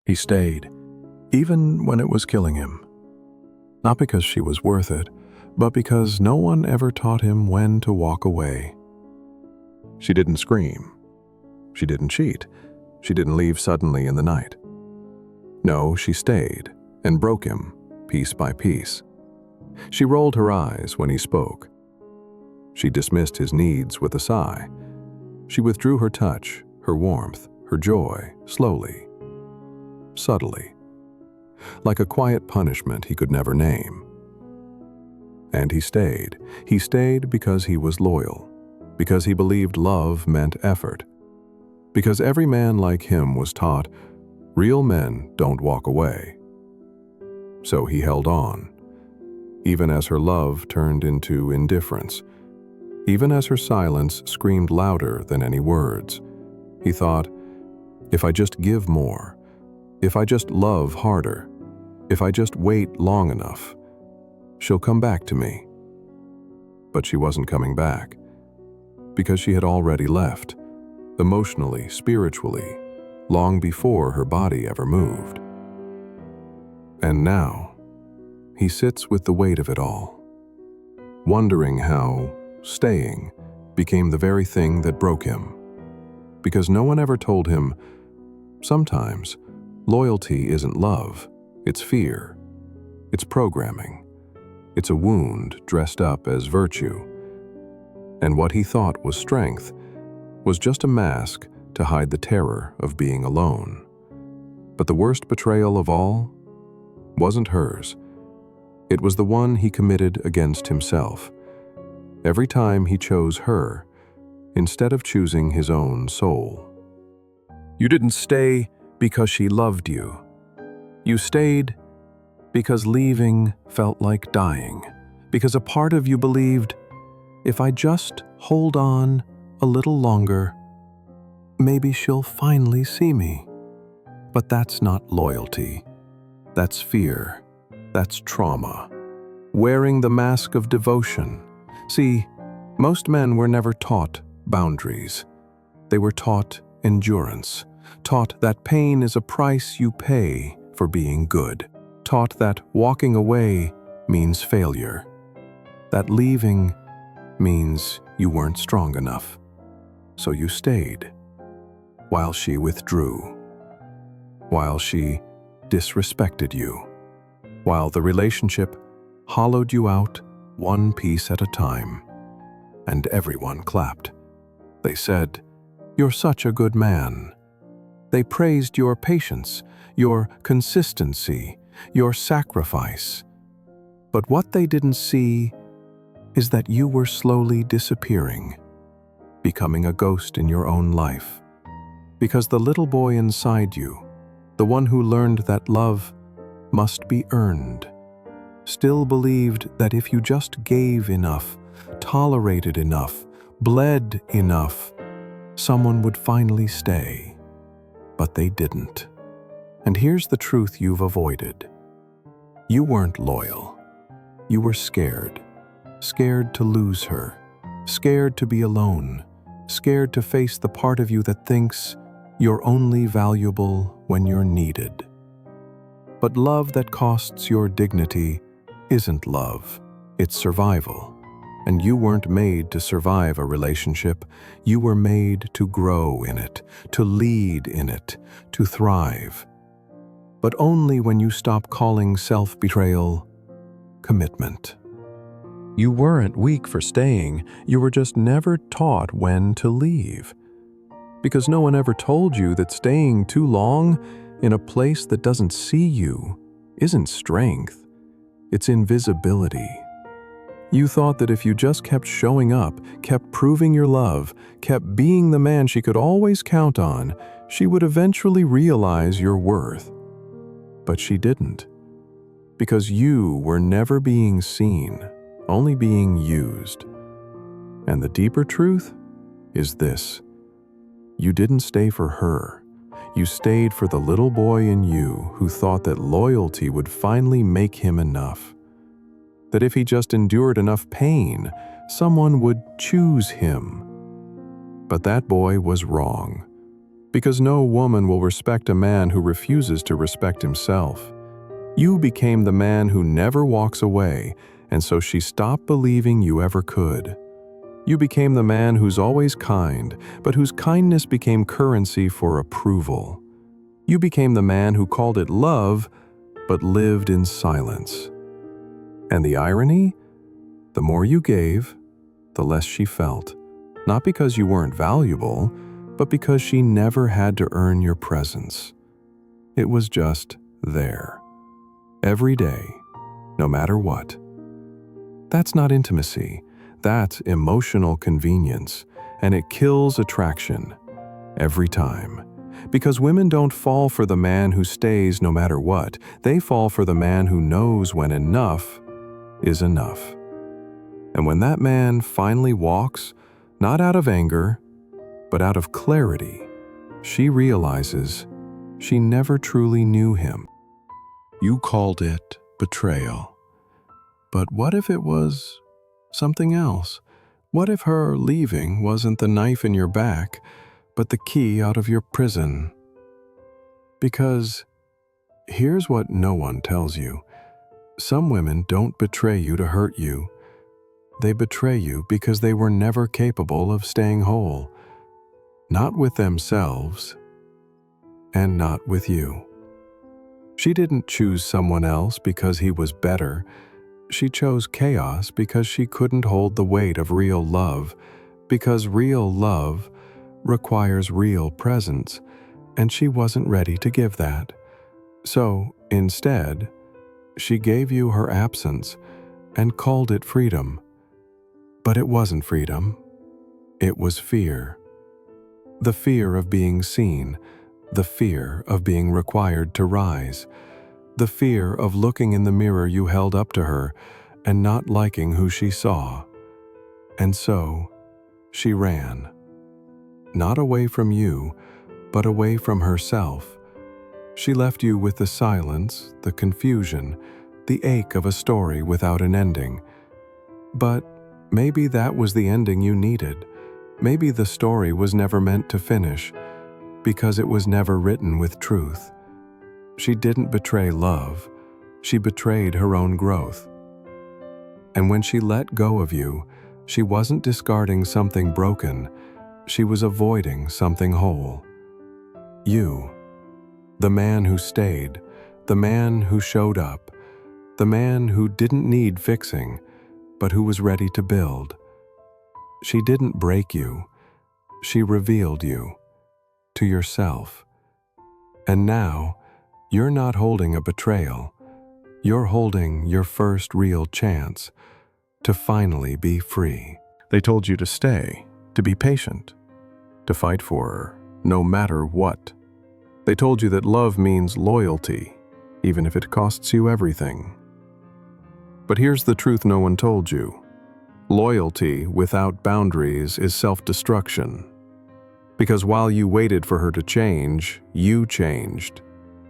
He stayed, even when it was killing him. Not because she was worth it, but because no one ever taught him when to walk away. She didn't scream. She didn't cheat. She didn't leave suddenly in the night. No, she stayed and broke him, piece by piece. She rolled her eyes when he spoke. She dismissed his needs with a sigh. She withdrew her touch, her warmth, her joy, slowly, subtly, like a quiet punishment he could never name. And he stayed. He stayed because he was loyal, because he believed love meant effort, because every man like him was taught, real men don't walk away. So he held on, even as her love turned into indifference, even as her silence screamed louder than any words. He thought, if I just give more, if I just love harder, if I just wait long enough, she'll come back to me. But she wasn't coming back, because she had already left, emotionally, spiritually, long before her body ever moved. And now, he sits with the weight of it all, wondering how staying became the very thing that broke him. Because no one ever told him, sometimes loyalty isn't love, it's fear, it's programming, it's a wound dressed up as virtue. And what he thought was strength was just a mask to hide the terror of being alone. But the worst betrayal of all wasn't hers. It was the one he committed against himself. Every time he chose her, instead of choosing his own soul. You didn't stay because she loved you. You stayed because leaving felt like dying, because a part of you believed, if I just hold on a little longer, maybe she'll finally see me. But that's not loyalty. That's fear. That's trauma. Wearing the mask of devotion. See, most men were never taught boundaries. They were taught endurance, taught that pain is a price you pay for being good, taught that walking away means failure, that leaving means you weren't strong enough. So you stayed, while she withdrew, while she disrespected you, while the relationship hollowed you out one piece at a time. And everyone clapped. They said, "You're such a good man." They praised your patience, your consistency, your sacrifice. But what they didn't see is that you were slowly disappearing, becoming a ghost in your own life. Because the little boy inside you, the one who learned that love must be earned, still believed that if you just gave enough, tolerated enough, bled enough, someone would finally stay. But they didn't. And here's the truth you've avoided. You weren't loyal. You were scared. Scared to lose her. Scared to be alone. Scared to face the part of you that thinks you're only valuable when you're needed. But love that costs your dignity isn't love. It's survival. And you weren't made to survive a relationship. You were made to grow in it, to lead in it, to thrive. But only when you stop calling self-betrayal commitment. You weren't weak for staying, you were just never taught when to leave. Because no one ever told you that staying too long in a place that doesn't see you isn't strength, it's invisibility. You thought that if you just kept showing up, kept proving your love, kept being the man she could always count on, she would eventually realize your worth. But she didn't. Because you were never being seen, only being used. And the deeper truth is this. You didn't stay for her. You stayed for the little boy in you who thought that loyalty would finally make him enough. That if he just endured enough pain, someone would choose him. But that boy was wrong. Because no woman will respect a man who refuses to respect himself. You became the man who never walks away, and so she stopped believing you ever could. You became the man who's always kind, but whose kindness became currency for approval. You became the man who called it love, but lived in silence. And the irony? The more you gave, the less she felt. Not because you weren't valuable, but because she never had to earn your presence. It was just there. Every day, no matter what. That's not intimacy. That's emotional convenience, and it kills attraction every time. Because women don't fall for the man who stays no matter what. They fall for the man who knows when enough is enough. And when that man finally walks, not out of anger, but out of clarity, she realizes she never truly knew him. You called it betrayal. But what if it was something else? What if her leaving wasn't the knife in your back, but the key out of your prison? Because here's what no one tells you. Some women don't betray you to hurt you. They betray you because they were never capable of staying whole. Not with themselves, and not with you. She didn't choose someone else because he was better. She chose chaos because she couldn't hold the weight of real love, because real love requires real presence, and she wasn't ready to give that. So, instead, she gave you her absence and called it freedom. But it wasn't freedom. It was fear. The fear of being seen, the fear of being required to rise, the fear of looking in the mirror you held up to her and not liking who she saw. And so, she ran. Not away from you, but away from herself. She left you with the silence, the confusion, the ache of a story without an ending. But maybe that was the ending you needed. Maybe the story was never meant to finish, because it was never written with truth. She didn't betray love. She betrayed her own growth. And when she let go of you, she wasn't discarding something broken. She was avoiding something whole. You, the man who stayed, the man who showed up, the man who didn't need fixing, but who was ready to build. She didn't break you. She revealed you to yourself. And now, you're not holding a betrayal. You're holding your first real chance to finally be free. They told you to stay, to be patient, to fight for her, no matter what. They told you that love means loyalty, even if it costs you everything. But here's the truth no one told you. Loyalty without boundaries is self-destruction. Because while you waited for her to change, you changed.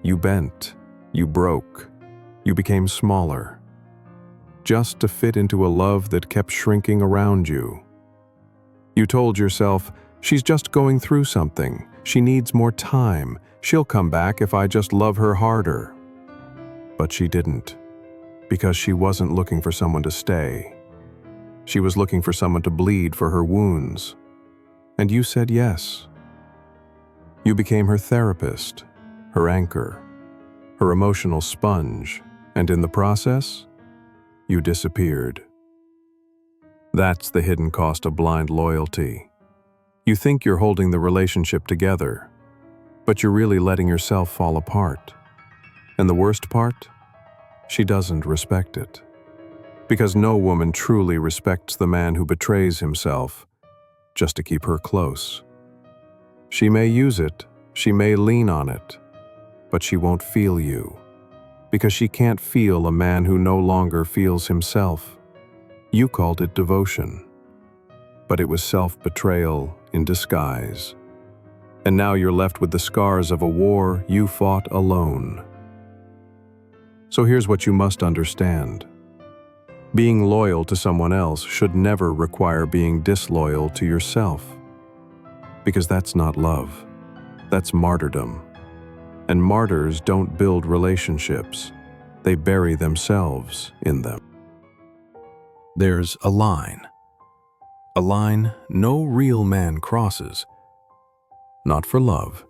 You bent. You broke. You became smaller. Just to fit into a love that kept shrinking around you. You told yourself, she's just going through something. She needs more time. She'll come back if I just love her harder. But she didn't. Because she wasn't looking for someone to stay. She was looking for someone to bleed for her wounds. And you said yes. You became her therapist, her anchor, her emotional sponge, and in the process, you disappeared. That's the hidden cost of blind loyalty. You think you're holding the relationship together, but you're really letting yourself fall apart. And the worst part? She doesn't respect it. Because no woman truly respects the man who betrays himself just to keep her close. She may use it, she may lean on it, but she won't feel you. Because she can't feel a man who no longer feels himself. You called it devotion, but it was self-betrayal in disguise. And now you're left with the scars of a war you fought alone. So here's what you must understand. Being loyal to someone else should never require being disloyal to yourself. Because that's not love. That's martyrdom. And martyrs don't build relationships. They bury themselves in them. There's a line no real man crosses. Not for love,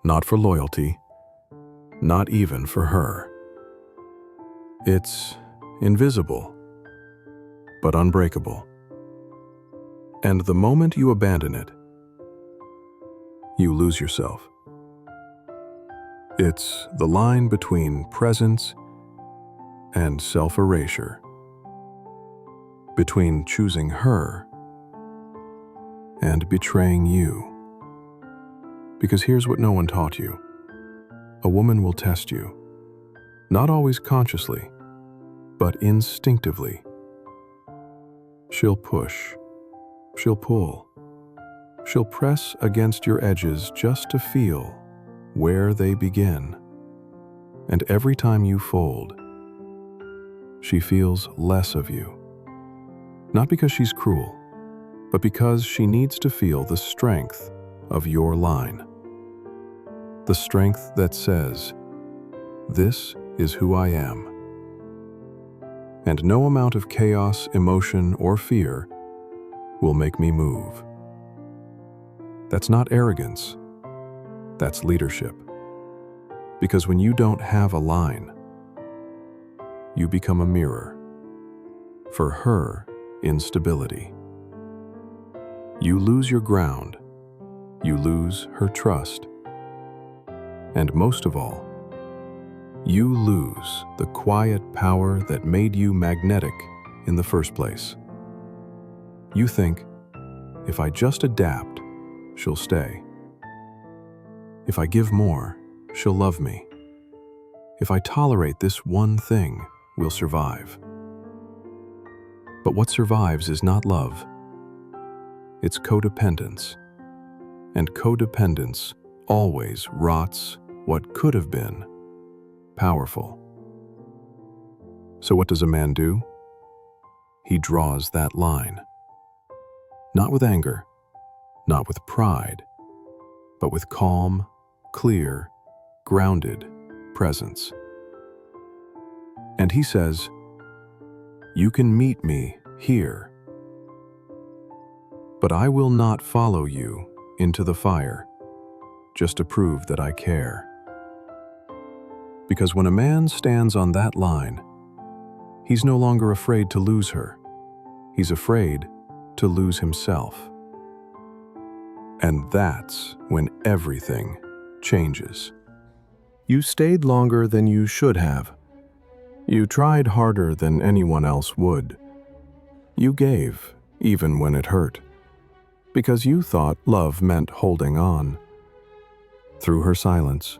not for loyalty, not even for her. It's invisible, but unbreakable. And the moment you abandon it, you lose yourself. It's the line between presence and self-erasure, between choosing her and betraying you. Because here's what no one taught you. A woman will test you, not always consciously, but instinctively. She'll push, she'll pull, she'll press against your edges just to feel where they begin. And every time you fold, she feels less of you. Not because she's cruel, but because she needs to feel the strength of your line. The strength that says, "This is who I am." And no amount of chaos, emotion, or fear will make me move. That's not arrogance. That's leadership. Because when you don't have a line, you become a mirror for her instability. You lose your ground. You lose her trust. And most of all, you lose the quiet power that made you magnetic in the first place. You think, if I just adapt, she'll stay. If I give more, she'll love me. If I tolerate this one thing, we'll survive. But what survives is not love. It's codependence. And codependence always rots what could have been powerful. So what does a man do? He draws that line. Not with anger, not with pride, but with calm, clear, grounded presence. And he says, "You can meet me here, but I will not follow you into the fire just to prove that I care." Because when a man stands on that line, he's no longer afraid to lose her. He's afraid to lose himself. And that's when everything changes. You stayed longer than you should have. You tried harder than anyone else would. You gave, even when it hurt, because you thought love meant holding on. Through her silence,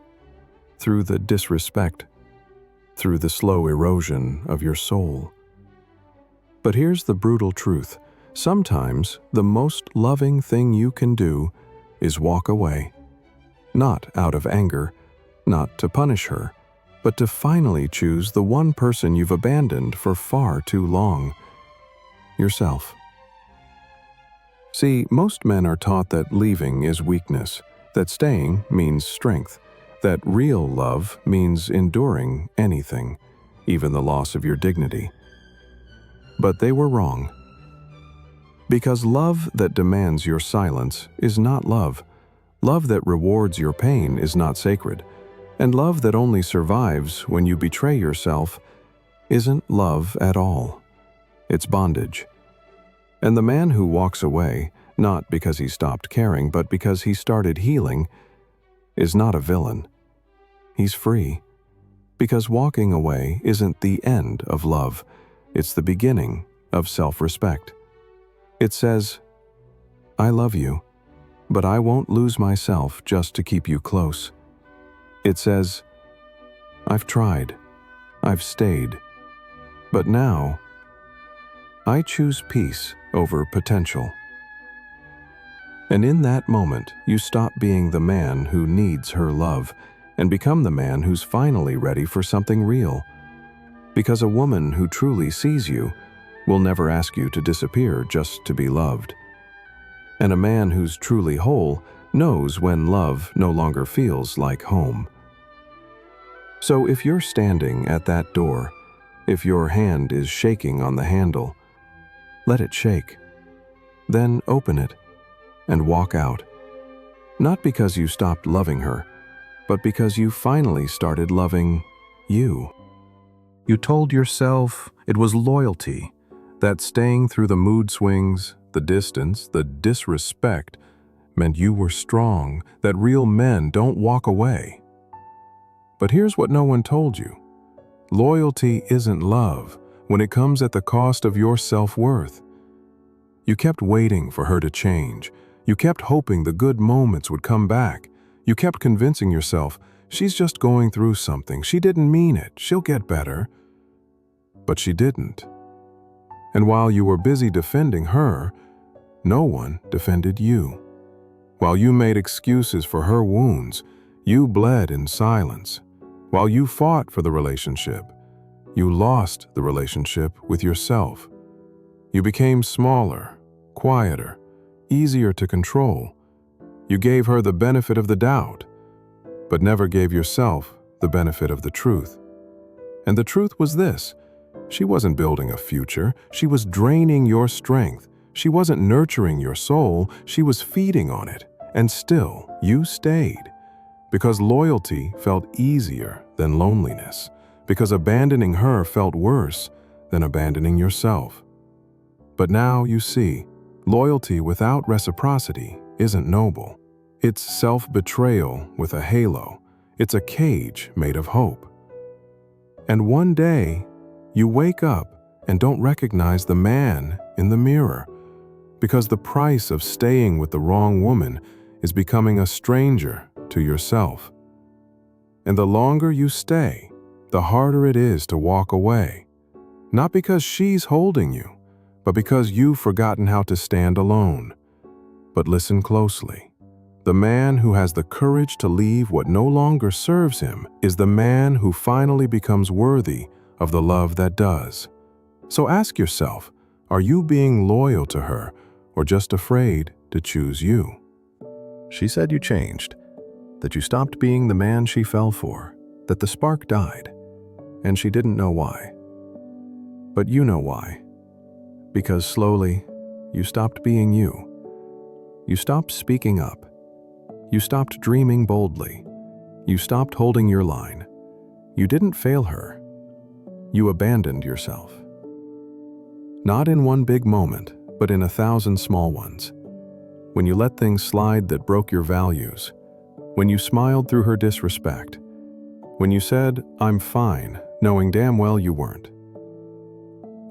through the disrespect, through the slow erosion of your soul. But here's the brutal truth. Sometimes the most loving thing you can do is walk away. Not out of anger, not to punish her, but to finally choose the one person you've abandoned for far too long, yourself. See, most men are taught that leaving is weakness, that staying means strength, that real love means enduring anything, even the loss of your dignity. But they were wrong. Because love that demands your silence is not love. Love that rewards your pain is not sacred. And love that only survives when you betray yourself isn't love at all. It's bondage. And the man who walks away, not because he stopped caring, but because he started healing, is not a villain. He's free. Because walking away isn't the end of love. It's the beginning of self-respect. It says, "I love you, but I won't lose myself just to keep you close." It says, "I've tried, I've stayed, but now I choose peace over potential." And in that moment, you stop being the man who needs her love and become the man who's finally ready for something real. Because a woman who truly sees you will never ask you to disappear just to be loved. And a man who's truly whole knows when love no longer feels like home. So if you're standing at that door, if your hand is shaking on the handle, let it shake. Then open it and walk out. Not because you stopped loving her, but because you finally started loving you. You told yourself it was loyalty, that staying through the mood swings, the distance, the disrespect, meant you were strong, that real men don't walk away. But here's what no one told you. Loyalty isn't love when it comes at the cost of your self-worth. You kept waiting for her to change. You kept hoping the good moments would come back. You kept convincing yourself, she's just going through something. She didn't mean it. She'll get better. But she didn't. And while you were busy defending her, no one defended you. While you made excuses for her wounds, you bled in silence. While you fought for the relationship, you lost the relationship with yourself. You became smaller, quieter, easier to control. You gave her the benefit of the doubt, but never gave yourself the benefit of the truth. And the truth was this: she wasn't building a future, she was draining your strength. She wasn't nurturing your soul, she was feeding on it. And still, you stayed. Because loyalty felt easier than loneliness. Because abandoning her felt worse than abandoning yourself. But now you see, loyalty without reciprocity isn't noble. It's self-betrayal with a halo. It's a cage made of hope. And one day, you wake up and don't recognize the man in the mirror, because the price of staying with the wrong woman is becoming a stranger to yourself. And the longer you stay, the harder it is to walk away. Not because she's holding you, but because you've forgotten how to stand alone. But listen closely. The man who has the courage to leave what no longer serves him is the man who finally becomes worthy of the love that does. So ask yourself, are you being loyal to her or just afraid to choose you? She said you changed, that you stopped being the man she fell for, that the spark died, and she didn't know why. But you know why. Because slowly, you stopped being you. You stopped speaking up. You stopped dreaming boldly. You stopped holding your line. You didn't fail her. You abandoned yourself. Not in one big moment, but in 1,000 small ones. When you let things slide that broke your values. When you smiled through her disrespect. When you said, "I'm fine," knowing damn well you weren't.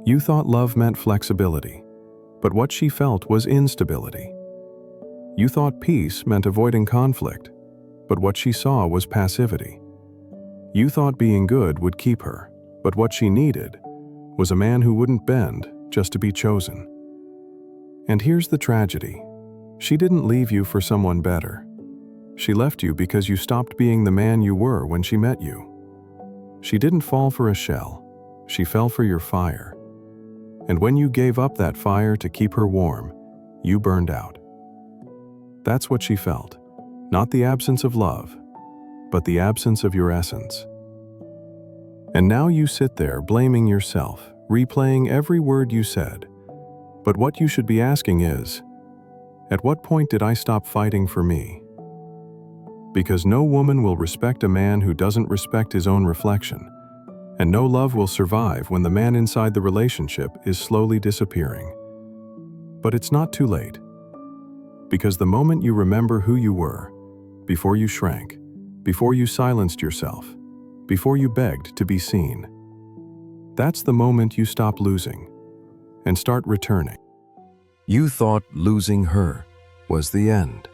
You thought love meant flexibility, but what she felt was instability. You thought peace meant avoiding conflict, but what she saw was passivity. You thought being good would keep her, but what she needed was a man who wouldn't bend just to be chosen. And here's the tragedy. She didn't leave you for someone better. She left you because you stopped being the man you were when she met you. She didn't fall for a shell. She fell for your fire. And when you gave up that fire to keep her warm, you burned out. That's what she felt. Not the absence of love, but the absence of your essence. And now you sit there blaming yourself, replaying every word you said. But what you should be asking is, at what point did I stop fighting for me? Because no woman will respect a man who doesn't respect his own reflection, and no love will survive when the man inside the relationship is slowly disappearing. But it's not too late. Because the moment you remember who you were, before you shrank, before you silenced yourself, before you begged to be seen, that's the moment you stop losing and start returning. You thought losing her was the end.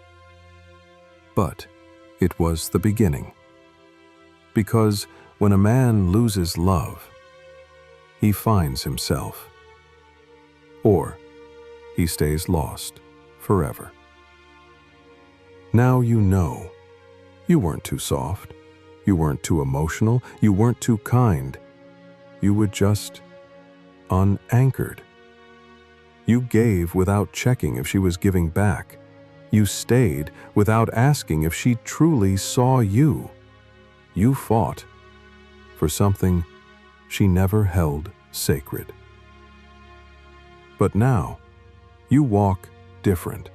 But it was the beginning. Because when a man loses love, he finds himself. Or he stays lost forever. Now you know. You weren't too soft. You weren't too emotional. You weren't too kind. You were just unanchored. You gave without checking if she was giving back. You stayed without asking if she truly saw you. You fought for something she never held sacred. But now, you walk different.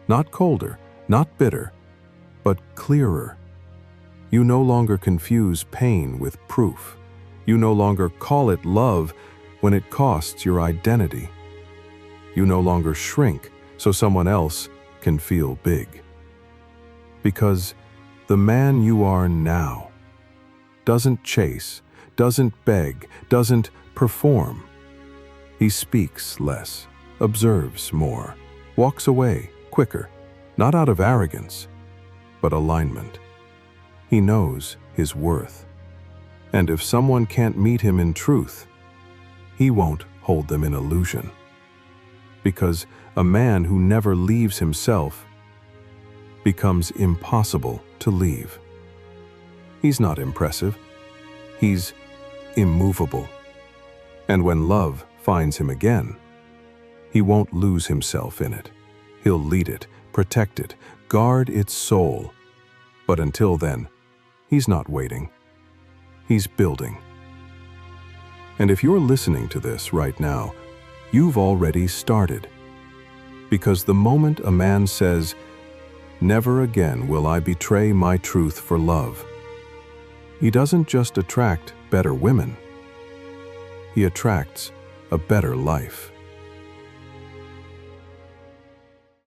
Not colder, not bitter, but clearer. You no longer confuse pain with proof. You no longer call it love when it costs your identity. You no longer shrink so someone else can feel big. Because the man you are now doesn't chase, doesn't beg, doesn't perform. He speaks less, observes more, walks away quicker, not out of arrogance, but alignment. He knows his worth. And if someone can't meet him in truth, he won't hold them in illusion. Because a man who never leaves himself becomes impossible to leave. He's not impressive. He's immovable. And when love finds him again, he won't lose himself in it. He'll lead it, protect it, guard its soul. But until then, he's not waiting. He's building. And if you're listening to this right now, you've already started. Because the moment a man says, "Never again will I betray my truth for love," he doesn't just attract better women. He attracts a better life.